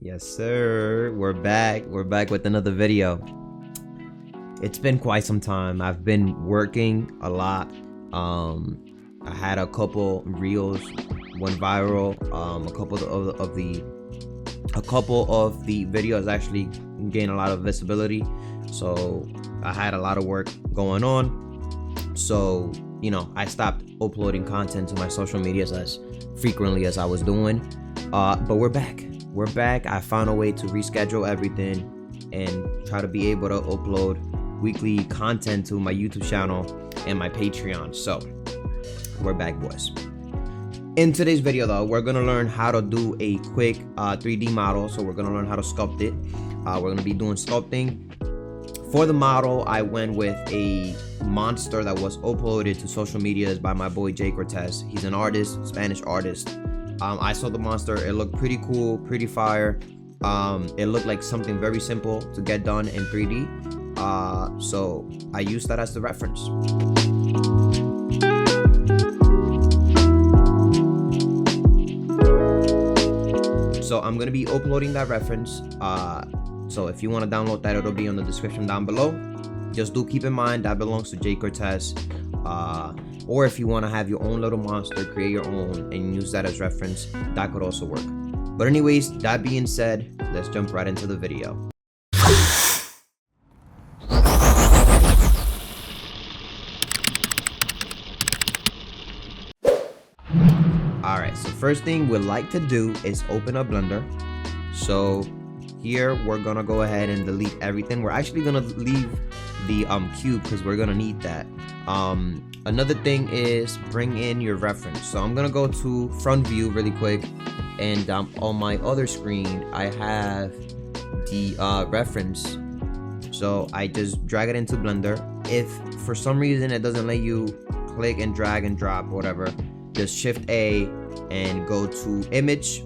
Yes, sir. We're back. We're back with another video. It's been quite some time. I've been working a lot. I had a couple reels went viral. A couple of the videos actually gained a lot of visibility. So I had a lot of work going on. So, you know, I stopped uploading content to my social medias as frequently as I was doing. But we're back. We're back. I found a way to reschedule everything and try to be able to upload weekly content to my YouTube channel and my Patreon. So we're back, boys. In today's video though, we're gonna learn how to do a quick 3D model. So we're gonna learn how to sculpt it. We're gonna be doing sculpting. For the model, I went with a monster that was uploaded to social medias by my boy Jay Cortez. He's an artist, Spanish artist. I saw the monster. It looked pretty cool, pretty fire. It looked like something very simple to get done in 3D. So I used that as the reference. So I'm gonna be uploading that reference. So if you want to download that, it'll be on the description down below. Just do keep in mind that belongs to Jay Cortez. Or if you want to have your own little monster, create your own and use that as reference, that could also work. But anyways, that being said, let's jump right into the video. Alright, so first thing we'd like to do is open up Blender. So here we're gonna go ahead and delete everything. We're actually gonna leave the cube because we're gonna need that. Another thing is bring in your reference. So I'm gonna go to front view really quick, and on my other screen I have the reference. So I just drag it into Blender. If for some reason it doesn't let you click and drag and drop, whatever, just Shift A and go to image,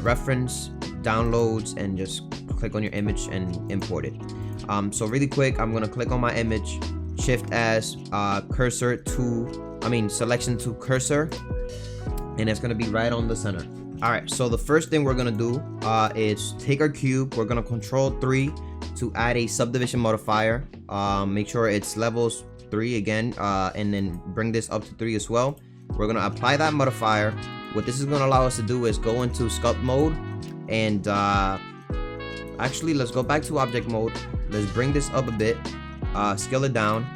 reference, downloads, and just click on your image and import it. So really quick, I'm gonna click on my image, Shift as cursor to, selection to cursor, and it's gonna be right on the center. All right, so the first thing we're gonna do is take our cube. We're gonna Control 3 to add a subdivision modifier. Make sure it's levels 3 again, and then bring this up to 3 as well. We're gonna apply that modifier. What this is gonna allow us to do is go into sculpt mode, and actually let's go back to object mode. Let's bring this up a bit, scale it down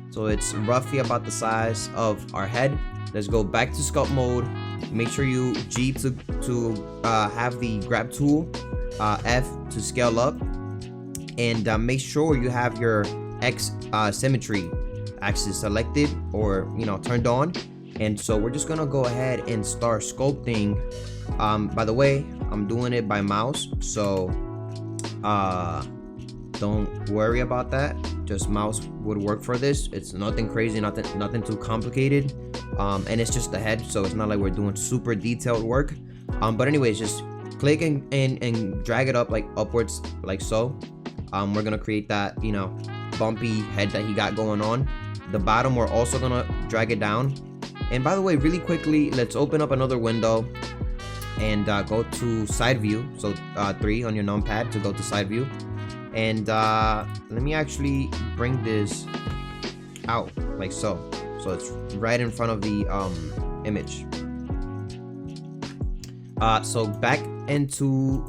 so it's roughly about the size of our head. Let's go back to sculpt mode. Make sure you G to have the grab tool, F to scale up, and make sure you have your X symmetry axis selected or turned on. And so we're just gonna go ahead and start sculpting. By the way, I'm doing it by mouse, so don't worry about that. Just mouse would work for this. It's nothing crazy, nothing too complicated, and it's just the head, so it's not like we're doing super detailed work. But anyways, just click and drag it up, like upwards, like so. We're gonna create that bumpy head that he got going on. The bottom, we're also gonna drag it down. And by the way, really quickly, let's open up another window and go to side view. So 3 on your numpad to go to side view. And let me actually bring this out like so. So it's right in front of the image. So back into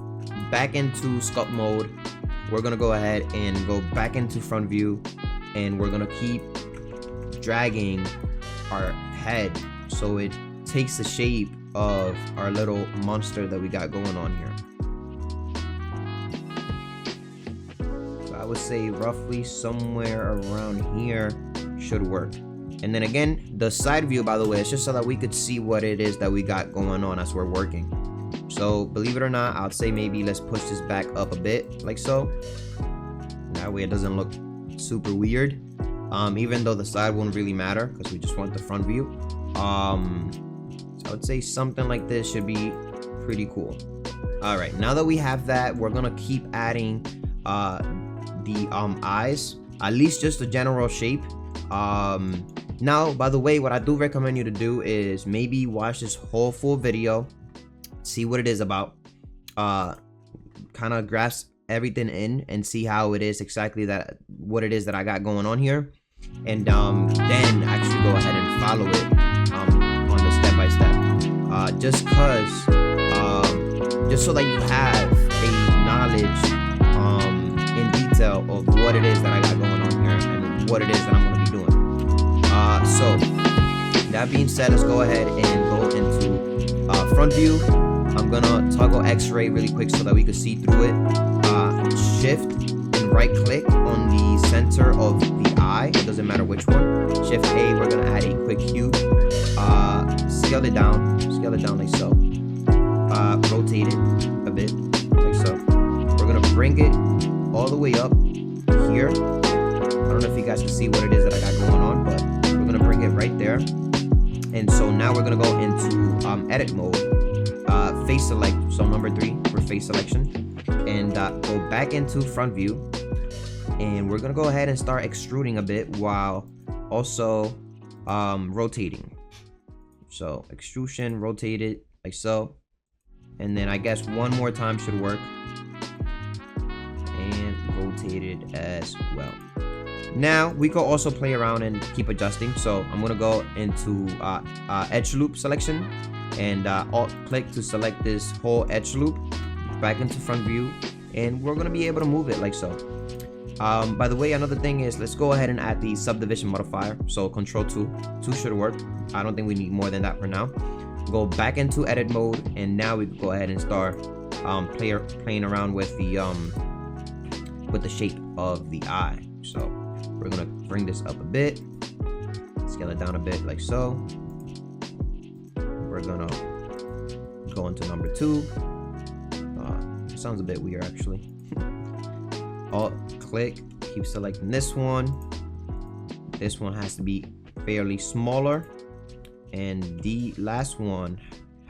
sculpt mode. We're gonna go ahead and go back into front view, and we're gonna keep dragging our head so it takes the shape of our little monster that we got going on here. So I would say roughly somewhere around here should work. And then again, the side view, by the way, it's just so that we could see what it is that we got going on as we're working. So believe it or not, I'd say maybe let's push this back up a bit like so. That way it doesn't look super weird. Even though the side won't really matter because we just want the front view. So I would say something like this should be pretty cool. All right, now that we have that, we're gonna keep adding the eyes, at least just the general shape. Now, by the way, what I do recommend you to do is maybe watch this whole full video, see what it is about. kind of grasp everything in and see how it is exactly what it is that I got going on here, and then actually go ahead and follow it on the step-by-step, just so that you have a knowledge in detail of what it is that I got going on here and what it is that I'm going to be doing. So that being said, let's go ahead and go into front view. I'm gonna toggle X-ray really quick so that we can see through it. Shift and right click on the center of the eye. It doesn't matter which one. Shift A, we're gonna add a quick hue. Scale it down like so. Rotate it a bit like so. We're gonna bring it all the way up here. I don't know if you guys can see what it is that I got going on, but we're gonna bring it right there. And so now we're gonna go into edit mode, face select, so number 3 for face selection, and go back into front view, and we're gonna go ahead and start extruding a bit while also rotating. So extrusion, rotate it like so, and then I guess one more time should work, and rotate it as well. Now we can also play around and keep adjusting. So I'm gonna go into edge loop selection, and alt click to select this whole edge loop, back into front view, and we're gonna be able to move it like so. By the way, another thing is, let's go ahead and add the subdivision modifier. So Control 2 should work. I don't think we need more than that for now. Go back into edit mode, and now we can go ahead and start playing around with the shape of the eye. So we're gonna bring this up a bit, scale it down a bit like so. We're gonna go into number 2. Sounds a bit weird actually. Alt click, keep selecting this one. This one has to be fairly smaller, and the last one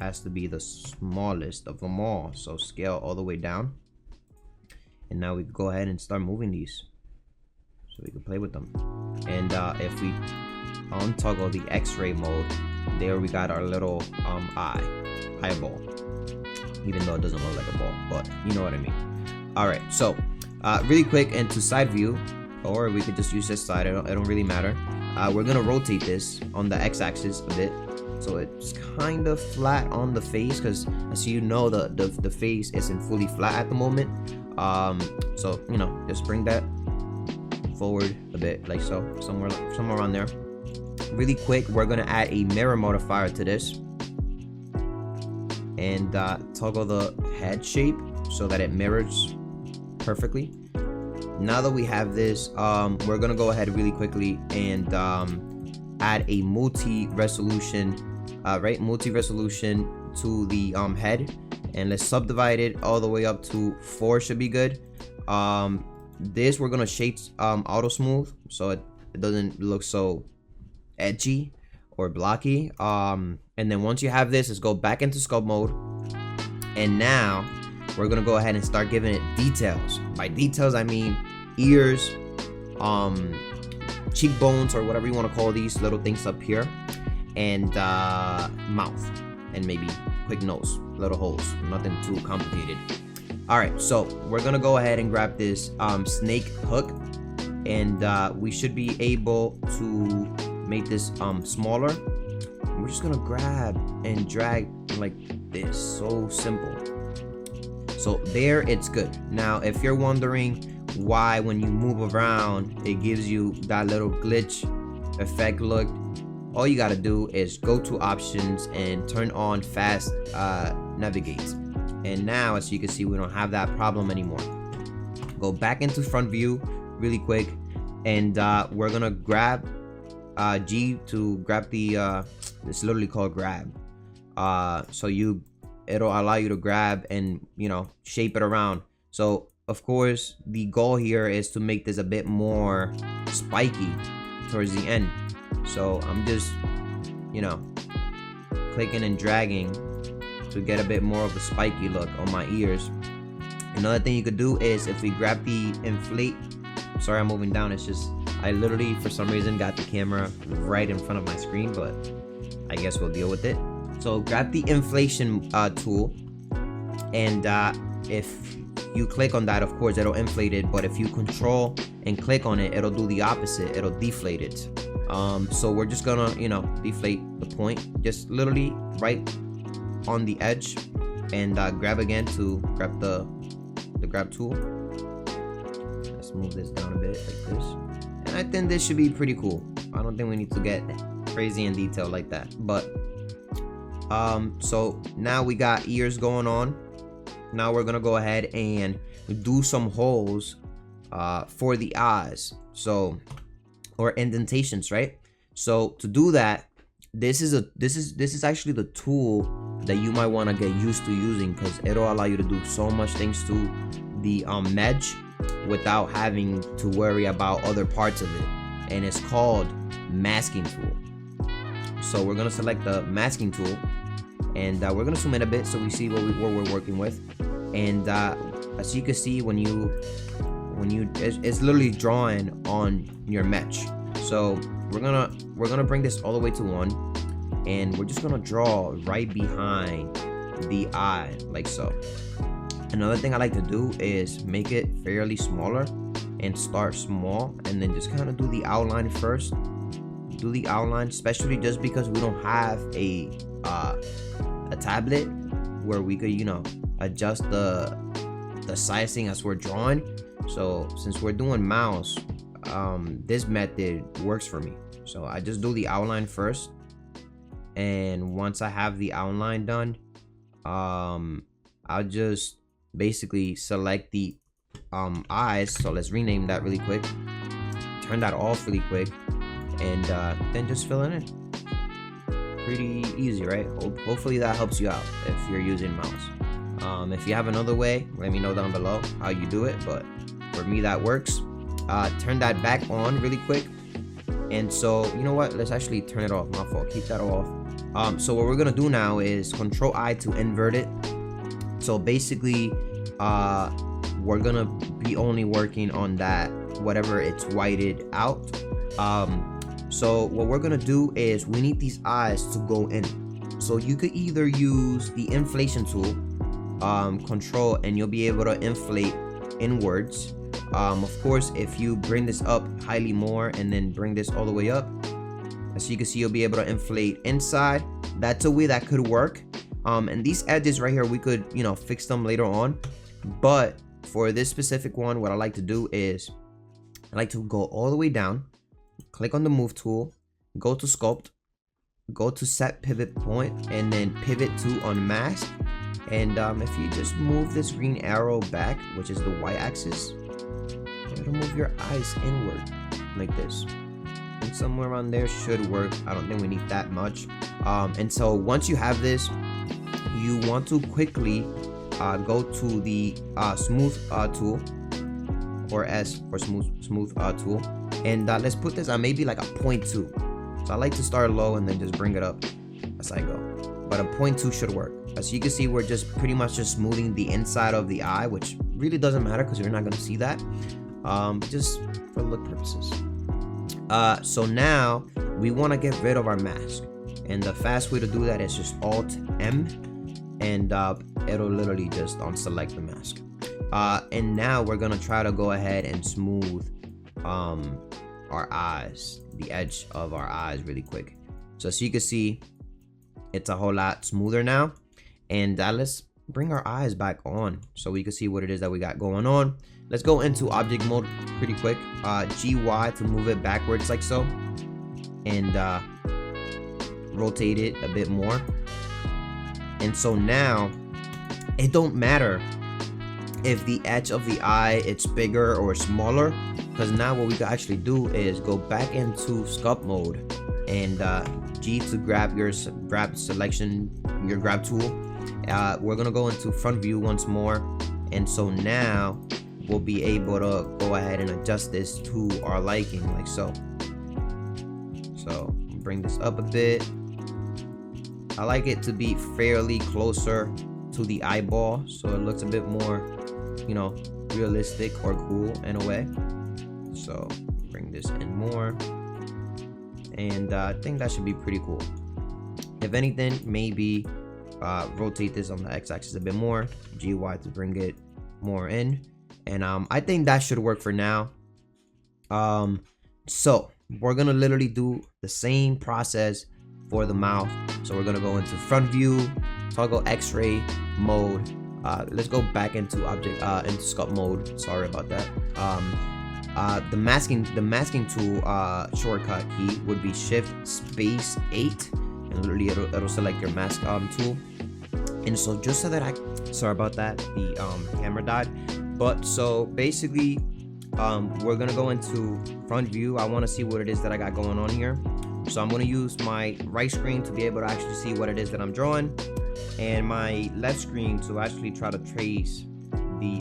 has to be the smallest of them all. So scale all the way down, and now we can go ahead and start moving these so we can play with them. And if we untoggle the X-ray mode, there we got our little eyeball, even though it doesn't look like a ball, but you know what I mean. All right, so really quick into side view, or we could just use this side, it don't really matter. We're gonna rotate this on the x-axis a bit, so it's kind of flat on the face, because as you know, the face isn't fully flat at the moment. So you know, just bring that forward a bit like so, somewhere around there. Really quick, we're gonna add a mirror modifier to this, and toggle the head shape so that it mirrors perfectly. Now that we have this, we're gonna go ahead really quickly and add a multi-resolution to the head, and let's subdivide it all the way up to 4 should be good. This we're gonna shape auto smooth so it doesn't look so edgy or blocky. And then once you have this, let's go back into sculpt mode, and now we're gonna go ahead and start giving it details. By details I mean ears, cheekbones, or whatever you want to call these little things up here, and mouth, and maybe quick nose, little holes, nothing too complicated. All right, so we're gonna go ahead and grab this snake hook, and we should be able to make this smaller. We're just gonna grab and drag like this, so simple. So there, it's good. Now if you're wondering why when you move around it gives you that little glitch effect look, all you gotta do is go to options and turn on fast navigate, and now as you can see, we don't have that problem anymore. Go back into front view really quick, and we're gonna grab G to grab the it's literally called grab, so it'll allow you to grab and, you know, shape it around. So of course the goal here is to make this a bit more spiky towards the end, so I'm just, you know, clicking and dragging to get a bit more of a spiky look on my ears. Another thing you could do is, if we grab the inflate, sorry I'm moving down, it's just I literally for some reason got the camera right in front of my screen, but I guess we'll deal with it. So grab the inflation tool, and if you click on that, of course it'll inflate it, but if you control and click on it, it'll do the opposite, it'll deflate it. So we're just gonna, you know, deflate the point, just literally right on the edge, and grab again to grab the grab tool. Let's move this down a bit like this, and I think this should be pretty cool. I don't think we need to get crazy in detail like that, but so now we got ears going on. Now we're gonna go ahead and do some holes for the eyes, so, or indentations, right? So to do that, this is actually the tool that you might want to get used to using, because it'll allow you to do so much things to the edge without having to worry about other parts of it, and it's called masking tool. So we're gonna select the masking tool, and we're gonna zoom in a bit so we see what we're working with. And as you can see, when you it's literally drawing on your mesh. So we're gonna bring this all the way to 1, and we're just gonna draw right behind the eye like so. Another thing I like to do is make it fairly smaller and start small, and then just kind of do the outline first. Do the outline, especially just because we don't have a tablet where we could, you know, adjust the sizing as we're drawing. So since we're doing mouse, this method works for me. So I just do the outline first, and once I have the outline done, I'll just basically select the eyes. So let's rename that really quick, turn that off really quick, and then just fill it in. Pretty easy, right? Hopefully that helps you out if you're using mouse. If you have another way, let me know down below how you do it, but for me that works. Turn that back on really quick, and so you know what, let's actually turn it off. My fault, keep that off. So what we're gonna do now is Control I to invert it. So basically we're gonna be only working on that whatever it's whited out. So what we're gonna do is we need these eyes to go in. So you could either use the inflation tool, control, and you'll be able to inflate inwards. Of course, if you bring this up highly more and then bring this all the way up, as you can see, you'll be able to inflate inside. That's a way that could work. And these edges right here, we could, you know, fix them later on. But for this specific one, what I like to do is I like to go all the way down, click on the move tool, go to sculpt, go to set pivot point, and then pivot to unmask. And if you just move this green arrow back, which is the y-axis, it'll move your eyes inward like this, and somewhere around there should work. I don't think we need that much. And so once you have this, you want to quickly go to the smooth tool, or S for smooth tool, and let's put this on maybe like a 0.2. So I like to start low and then just bring it up as I go, but a 0.2 should work. As you can see, we're just pretty much just smoothing the inside of the eye, which really doesn't matter because you're not going to see that, just for look purposes. So now we want to get rid of our mask, and the fast way to do that is just Alt M, and it'll literally just unselect the mask. And now we're gonna try to go ahead and smooth our eyes, the edge of our eyes really quick. So as you can see, it's a whole lot smoother now. And let's bring our eyes back on so we can see what it is that we got going on. Let's go into object mode pretty quick. GY to move it backwards like so, and rotate it a bit more. And so now it don't matter if the edge of the eye it's bigger or smaller, because now what we can actually do is go back into sculpt mode, and G to grab your grab tool. We're gonna go into front view once more, and so now we'll be able to go ahead and adjust this to our liking like so. So bring this up a bit. I like it to be fairly closer to the eyeball, so it looks a bit more, you know, realistic or cool in a way. So bring this in more, and I think that should be pretty cool. If anything, maybe rotate this on the x-axis a bit more, GY to bring it more in, and I think that should work for now. So we're gonna literally do the same process for the mouth. So we're gonna go into front view, toggle X-ray mode. Let's go back into object into sculpt mode. Sorry about that. The masking tool shortcut key would be Shift Space 8, and literally it'll select your mask tool. And so just so that sorry about that, the camera died. But so basically we're gonna go into front view. I want to see what it is that I got going on here, so I'm gonna use my right screen to be able to actually see what it is that I'm drawing, and my left screen to actually try to trace the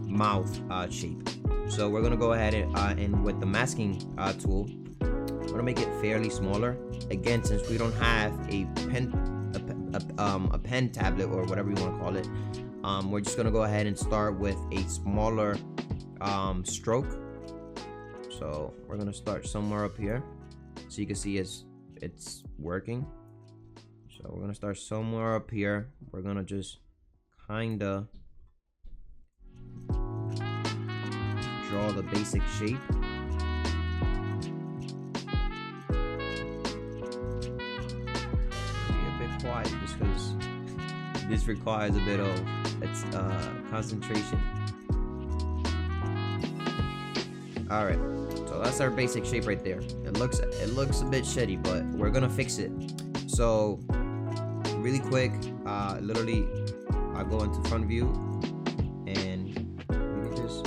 mouth shape. So we're gonna go ahead and with the masking tool, I'm gonna make it fairly smaller. Again, since we don't have a pen tablet or whatever you want to call it, we're just gonna go ahead and start with a smaller stroke. So we're gonna start somewhere up here, so you can see it's working. So we're gonna start somewhere up here. We're gonna just kinda draw the basic shape. Be a bit quiet just because this requires a bit of concentration. All right, so that's our basic shape right there. It looks a bit shitty, but we're gonna fix it. So really quick, literally I go into front view, and we can just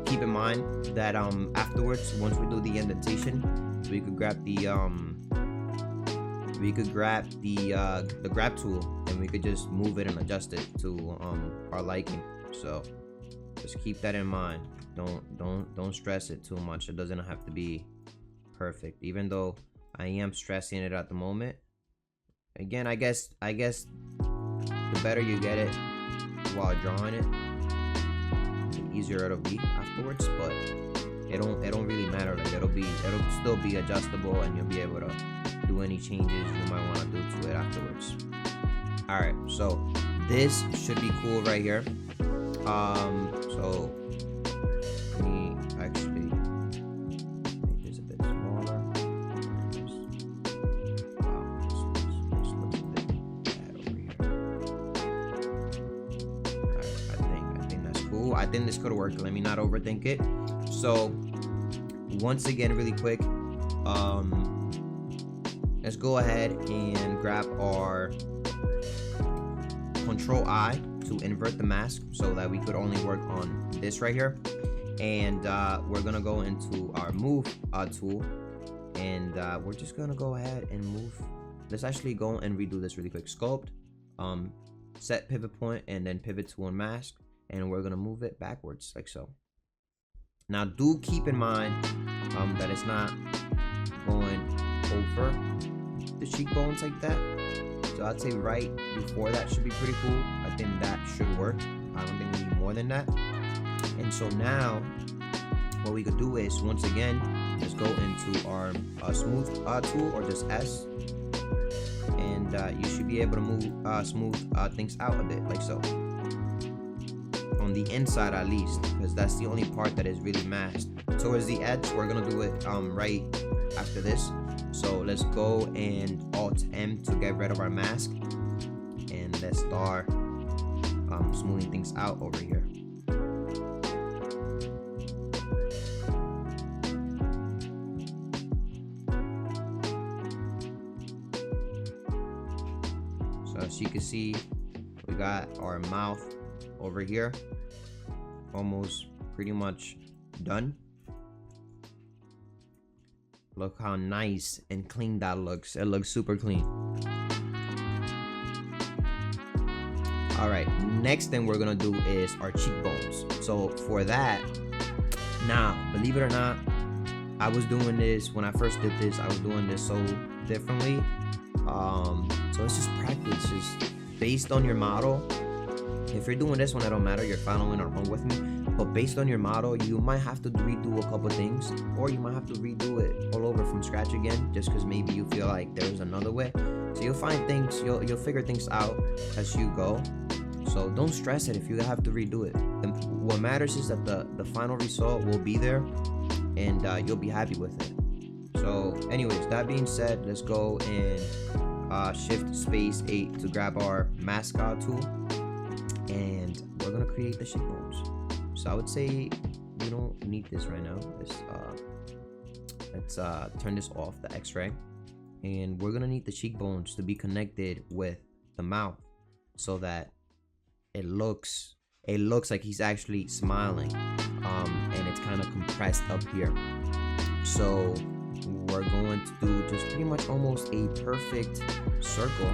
keep in mind that afterwards, once we do the indentation, we could grab the grab tool, and we could just move it and adjust it to our liking. So just keep that in mind. Don't stress it too much. It doesn't have to be perfect, even though I am stressing it at the moment. Again, I guess the better you get it while drawing it, the easier it'll be afterwards. But it don't really matter. Like it'll still be adjustable, and you'll be able to do any changes you might want to do to it afterwards. All right, so this should be cool right here. So let me actually make this a bit smaller. This looks a bit bad over here. All right, I think that's cool. I think this could work. Let me not overthink it. So once again, really quick, let's go ahead and grab our Control I to invert the mask so that we could only work on this right here. And we're gonna go into our move tool, and we're just gonna go ahead and move. Let's actually go and redo this really quick. Sculpt, set pivot point, and then pivot to unmask, and we're gonna move it backwards like so. Now do keep in mind that it's not going over the cheekbones like that. So I'd say right before that should be pretty cool. I think that should work. I don't think we need more than that. And so now what we could do is, once again, just go into our smooth tool, or just S, and you should be able to move smooth things out a bit like so, on the inside at least, because that's the only part that is really masked. Towards the edge, we're gonna do it right after this. So let's go and Alt M to get rid of our mask, and let's start smoothing things out over here. So as you can see, we got our mouth over here almost pretty much done. Look how nice and clean that looks. It looks super clean. All right, next thing we're gonna do is our cheekbones. So for that, now believe it or not, I was doing this when I first did this. I was doing this so differently. So it's just practice, just based on your model. If you're doing this one, it don't matter. You're following along with me. but based on your model, you might have to redo a couple things, or you might have to redo it all over from scratch again, just because maybe you feel like there's another way. So you'll find things, you'll figure things out as you go. So don't stress it if you have to redo it. And what matters is that the final result will be there, and you'll be happy with it. So anyways, that being said, let's go and shift space 8 to grab our mascot tool, and we're gonna create the cheekbones. So I would say we don't need this right now. Let's turn this off, the X-ray, and we're gonna need the cheekbones to be connected with the mouth, so that it looks like he's actually smiling, and it's kind of compressed up here. So we're going to do just pretty much almost a perfect circle,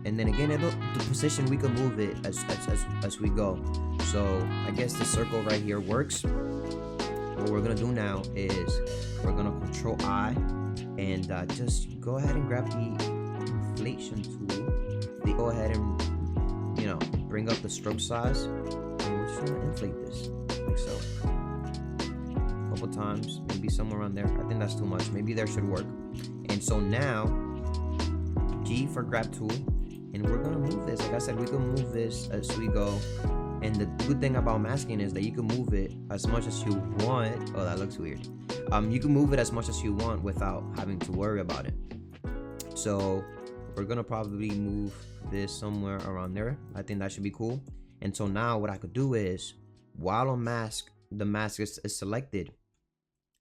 and then again, the position we can move it as we go. So I guess the circle right here works. What we're gonna do now is we're gonna Control I, and just go ahead and grab the inflation tool. Go ahead and, you know, bring up the stroke size, and we're just gonna inflate this like so. A couple times, maybe somewhere around there. I think that's too much. Maybe there should work. And so now, G for grab tool, and we're gonna move this. Like I said, we can move this as we go. And the good thing about masking is that you can move it as much as you want. Oh, that looks weird. You can move it as much as you want without having to worry about it. So we're gonna probably move this somewhere around there. I think that should be cool. And so now what I could do is, while on the mask is selected,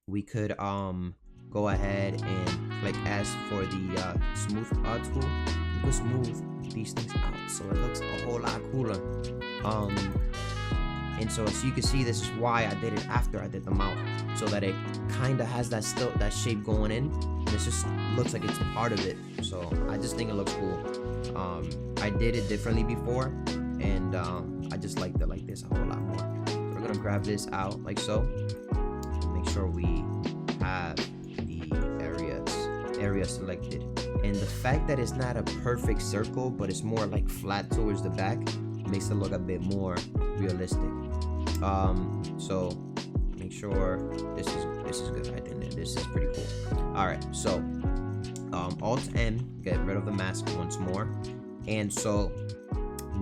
we could go ahead and click S for the smooth tool. You can smooth these things out so it looks a whole lot cooler. And so as you can see, this is why I did it after I did the mouth, so that it kind of has that shape going in, and it just looks like it's part of it. So I just think it looks cool. I did it differently before, and I just liked it like this a whole lot more. So we're gonna grab this out like so, and make sure we have the areas selected. And the fact that it's not a perfect circle, but it's more like flat towards the back, makes it look a bit more realistic. So make sure this is good. I think this is pretty cool. All right, so Alt N, get rid of the mask once more. And so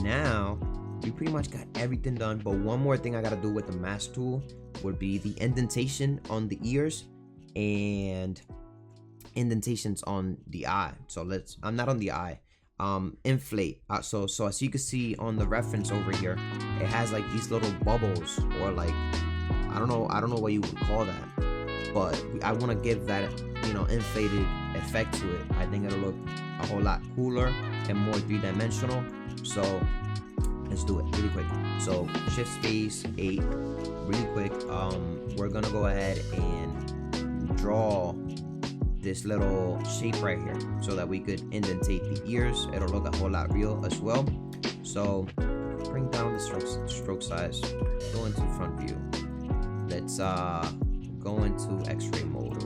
now we pretty much got everything done, but one more thing I gotta do with the mask tool would be the indentation on the ears and indentations on the eye. So I'm not on the eye. Inflate. So as you can see on the reference over here, it has like these little bubbles, or like I don't know what you would call that, but I want to give that, you know, inflated effect to it. I think it'll look a whole lot cooler and more three-dimensional. So let's do it really quick. So shift space 8 really quick. We're gonna go ahead and draw this little shape right here so that we could indentate the ears. It'll look a whole lot real as well. So bring down the stroke size, go into front view. Let's go into X-ray mode,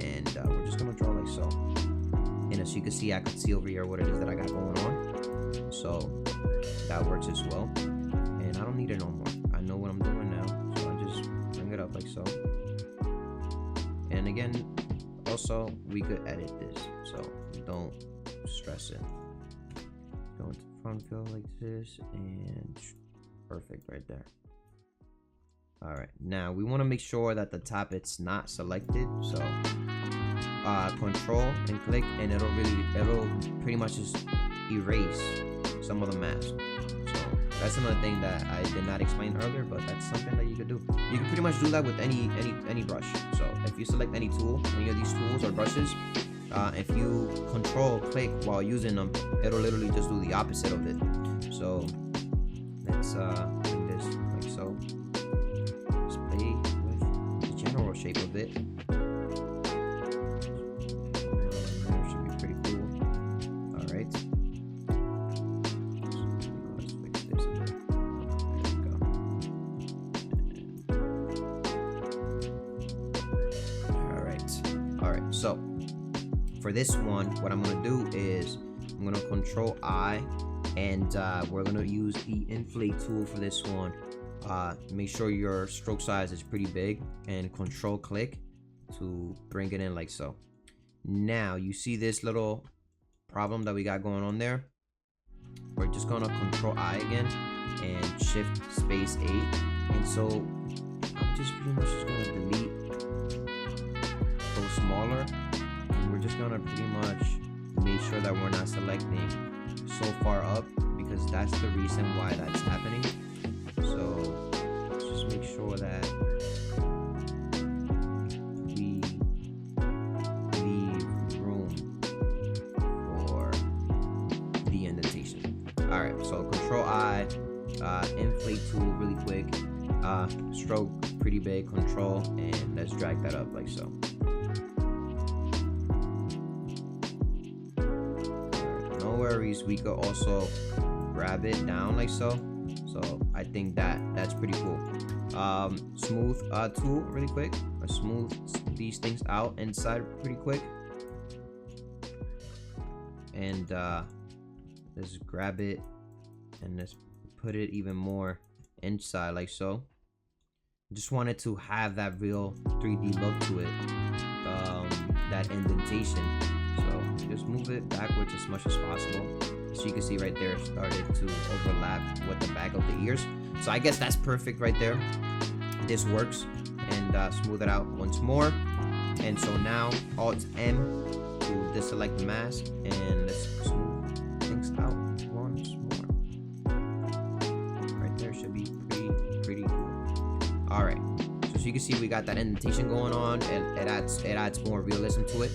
and we're just gonna draw like so. And as you can see, I can see over here what it is that I got going on. So that works as well. And I don't need it no more. I know what I'm doing now, so I just bring it up like so. And again, also, we could edit this, so don't stress it. Go into front view like this, and perfect right there. All right, now we want to make sure that the top it's not selected. So control and click, and it'll pretty much just erase some of the mask. So that's another thing that I did not explain earlier, but that's something that you could do. You can pretty much do that with any brush. So if you select any tool, any of these tools or brushes, if you control click while using them, it'll literally just do the opposite of it. So let's bring this like so. Just play with the general shape of it. That should be pretty cool. All right. Let's fix this. There we go. All right. So for this one, what I'm gonna do is I'm gonna Control I, And we're gonna use the inflate tool for this one. Make sure your stroke size is pretty big and control click to bring it in like so. Now you see this little problem that we got going on there. We're just gonna control I again and shift space 8, and so I'm just pretty much just gonna delete those smaller, and we're just gonna pretty much make sure that we're not selecting so far up, because that's the reason why that's happening. So let's just make sure that we leave room for the indentation. All right, so control I, inflate tool really quick, stroke pretty big, control, and let's drag that up like so. No worries, we could also grab it down like so. So I think that's pretty cool. Smooth tool really quick, or smooth these things out inside pretty quick, and let's grab it and let's put it even more inside like so. Just wanted to have that real 3D look to it, that indentation. So just move it backwards as much as possible. So you can see right there, it started to overlap with the back of the ears. So I guess that's perfect right there. This works. And smooth it out once more. And so now Alt M to deselect the mask, and let's smooth things out once more. Right there should be pretty cool. All right. So you can see we got that indentation going on, and it adds more realism to it.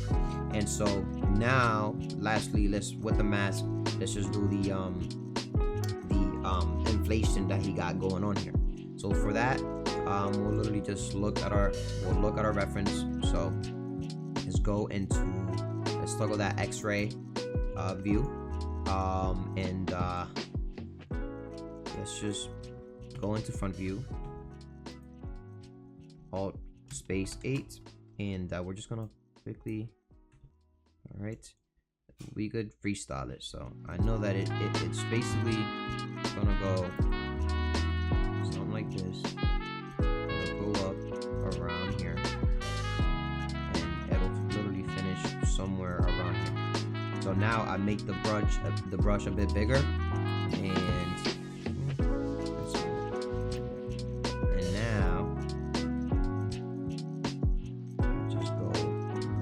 And so now, lastly, with the mask, let's just do the inflation that he got going on here. So for that, we'll literally just look at our reference. So let's go into, let's toggle that X-ray view, and let's just go into front view, Alt space 8, and we're just gonna quickly, all right, we could freestyle it. So I know that it's basically gonna go something like this. It'll go up around here, and it'll literally finish somewhere around here. So now I make the brush a bit bigger, and now I just go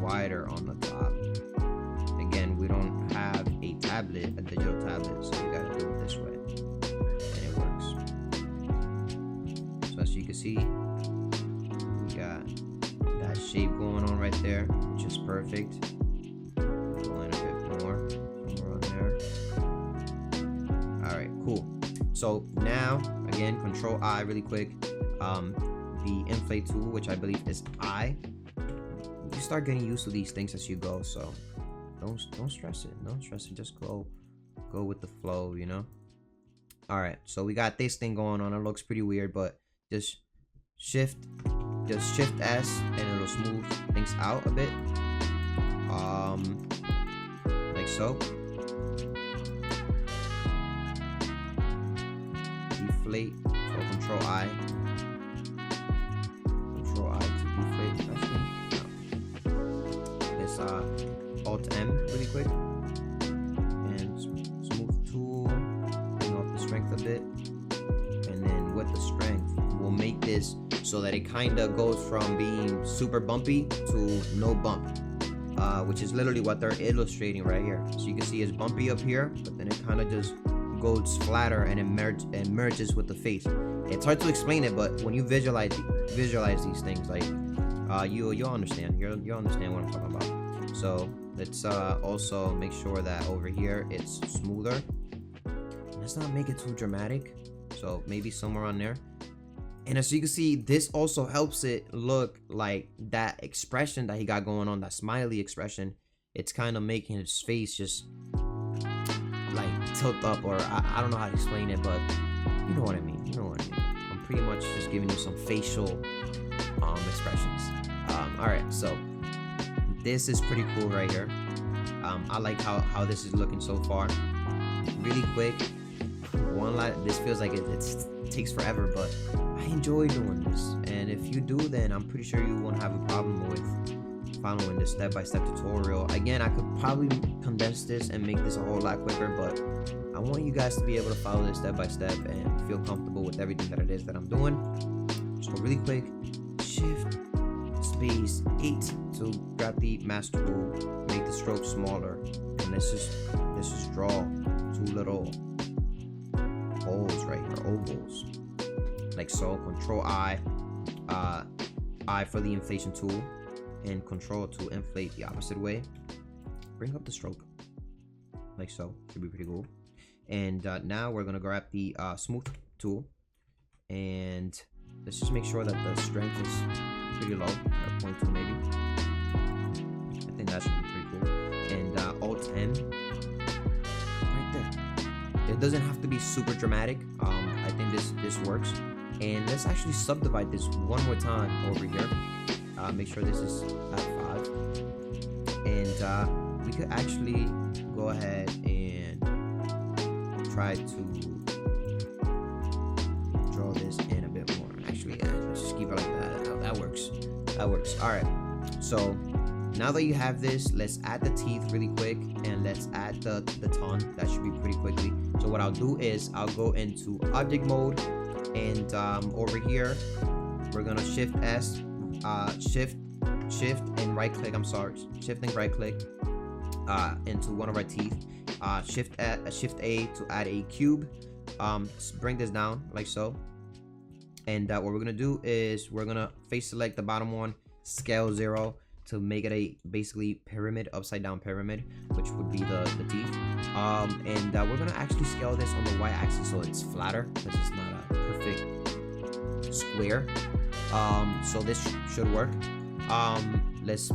wider on the top. Again, we don't have a digital tablet, so we gotta do it this way, and it works. So as you can see, we got that shape going on right there, which is perfect. Go in a bit more, somewhere on there. All right, cool. So now, again, Control I really quick. The inflate tool, which I believe is I. You start getting used to these things as you go, so don't stress it. Don't stress it. Just go with the flow, you know. All right, so we got this thing going on. It looks pretty weird, but just shift S, and it'll smooth things out a bit, like so. Deflate. So Control I to deflate. This Alt M really quick, and smooth tool, bring up the strength a bit, and then with the strength we'll make this so that it kind of goes from being super bumpy to no bump, which is literally what they're illustrating right here. So you can see it's bumpy up here, but then it kind of just goes flatter and it merges with the face. It's hard to explain it, but when you visualize these things, like you'll understand. You'll understand what I'm talking about. So let's also make sure that over here it's smoother. Let's not make it too dramatic. So maybe somewhere on there. And as you can see, this also helps it look like that expression that he got going on, that smiley expression. It's kind of making his face just like tilt up, or I don't know how to explain it, but you know what I mean. I'm pretty much just giving you some facial expressions. All right, so this is pretty cool right here. I like how this is looking so far. really quick. This feels like it takes forever, but I enjoy doing this. And if you do, then I'm pretty sure you won't have a problem with following this step-by-step tutorial. Again, I could probably condense this and make this a whole lot quicker, but I want you guys to be able to follow this step-by-step and feel comfortable with everything that it is that I'm doing. So really quick, Shift space 8 to grab the master tool, make the stroke smaller, and let's just draw 2 little holes right here, ovals, like so. Control I for the inflation tool, and Control to inflate the opposite way. Bring up the stroke, like so. Should be pretty cool. And now we're gonna grab the smooth tool, and let's just make sure that the strength is pretty low, at 0.2 maybe. I think that should be pretty cool. And Alt M right there. It doesn't have to be super dramatic. I think this works. And let's actually subdivide this one more time over here. Make sure this is at 5. And we could actually go ahead and try to draw this in a bit more. Actually, let's just keep it like that. That works. That works. All right. So now that you have this, let's add the teeth really quick, and let's add the tongue. That should be pretty quickly. So what I'll do is I'll go into object mode, and over here we're gonna Shift S, Shift and right click. I'm sorry, Shift and right click into one of our teeth. Shift A to add a cube. Bring this down like so. And what we're gonna do is we're gonna face select the bottom one, scale 0 to make it a basically pyramid, upside down pyramid, which would be the teeth. And we're gonna actually scale this on the y-axis so it's flatter. This is not a perfect square. So this should work. Let's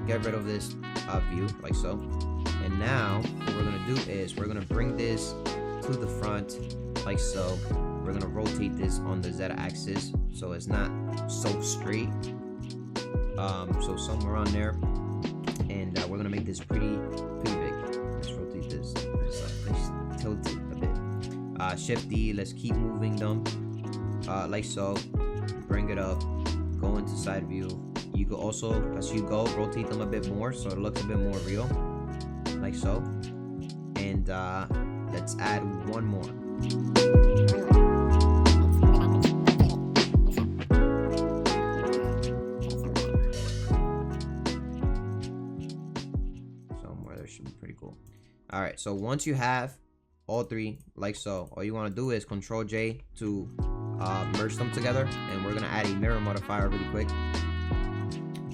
get rid of this view like so. And now what we're gonna do is we're gonna bring this to the front like so. We're gonna rotate this on the z-axis so it's not so straight. So somewhere on there, and we're gonna make this pretty big. Let's rotate this. Let's tilt it a bit. Shift D. Let's keep moving them like so. Bring it up. Go into side view. You could also, as you go, rotate them a bit more so it looks a bit more real, like so. And let's add one more. Should be pretty cool. All right, so once you have all 3 like so, all you want to do is Control J to merge them together, and we're gonna add a mirror modifier really quick,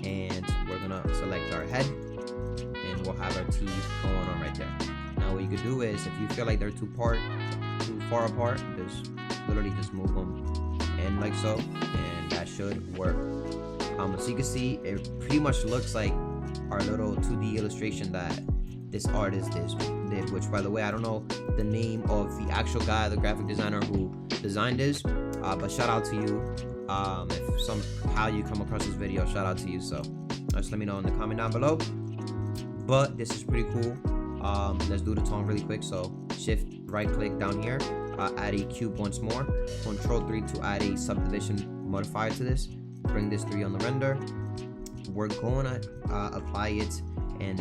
and we're gonna select our head, and we'll have our teeth going on right there. Now what you could do is, if you feel like they're too far apart, just literally just move them and like so, and that should work. So you can see it pretty much looks like our little 2D illustration that this artist did, which by the way, I don't know the name of the actual guy, the graphic designer who designed this, but shout out to you. If somehow you come across this video, shout out to you. So just let me know in the comment down below. But this is pretty cool. Let's do the tongue really quick. So Shift right click down here, add a cube once more, Control 3 to add a subdivision modifier to this. Bring this 3 on the render. We're gonna apply it and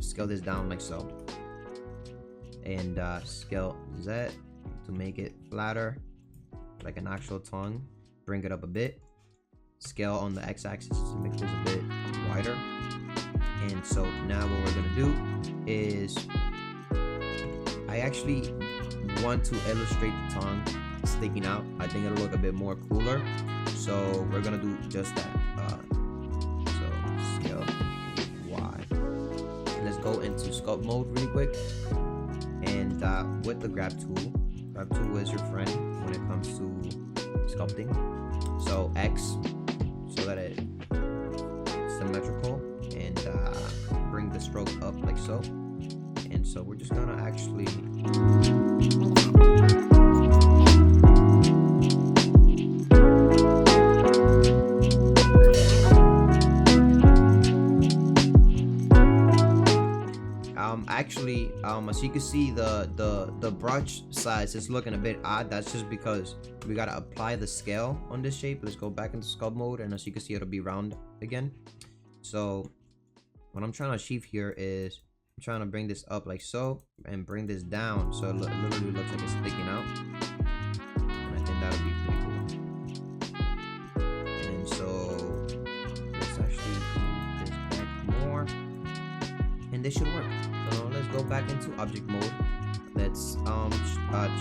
scale this down like so, and scale Z to make it flatter like an actual tongue. Bring it up a bit, scale on the x-axis to make this a bit wider. And so now what we're gonna do is I actually want to illustrate the tongue sticking out. I think it'll look a bit more cooler, so we're gonna do just that. So scale Y. Let's go into sculpt mode really quick, and with the grab tool is your friend when it comes to sculpting. So X so that it's symmetrical, and bring the stroke up like so. And so we're just gonna actually as you can see, the brush size is looking a bit odd. That's just because we gotta apply the scale on this shape. Let's go back into sculpt mode, and as you can see, it'll be round again. So what I'm trying to achieve here is I'm trying to bring this up like so and bring this down so it literally looks like it's sticking out, and I think that'll be pretty cool. And so let's actually move this back more, and this should work. So let's go back into object mode. Let's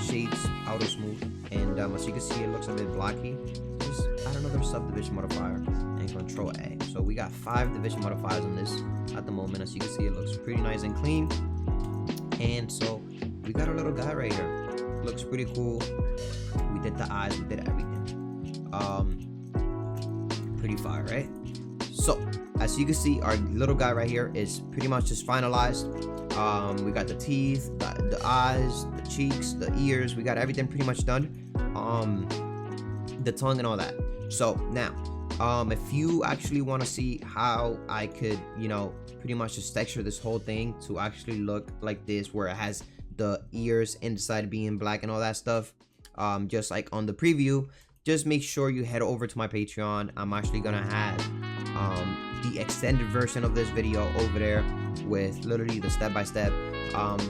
shades auto smooth, and as you can see, it looks a bit blocky. Just add another subdivision modifier and Control A. So we got 5 division modifiers on this at the moment. As you can see, it looks pretty nice and clean. And so we got our little guy right here. Looks pretty cool. We did the eyes, we did everything. Pretty fire, right? So as you can see, our little guy right here is pretty much just finalized. We got the teeth, the eyes, the cheeks, the ears. We got everything pretty much done. The tongue and all that. So now, if you actually want to see how I could, you know, pretty much just texture this whole thing to actually look like this, where it has the ears inside being black and all that stuff, just like on the preview, just make sure you head over to my Patreon. I'm actually gonna have the extended version of this video over there with literally the step-by-step.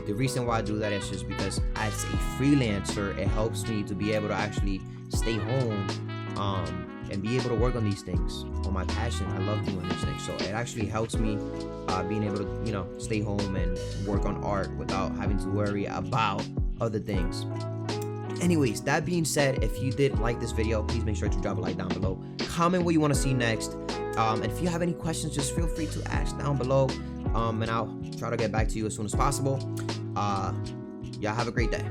The reason why I do that is just because as a freelancer, it helps me to be able to actually stay home and be able to work on these things on my passion. I love doing these things, so it actually helps me being able to, you know, stay home and work on art without having to worry about other things. Anyways, that being said, if you did like this video, please make sure to drop a like down below. Comment what you want to see next. And if you have any questions, just feel free to ask down below. And I'll try to get back to you as soon as possible. Y'all have a great day.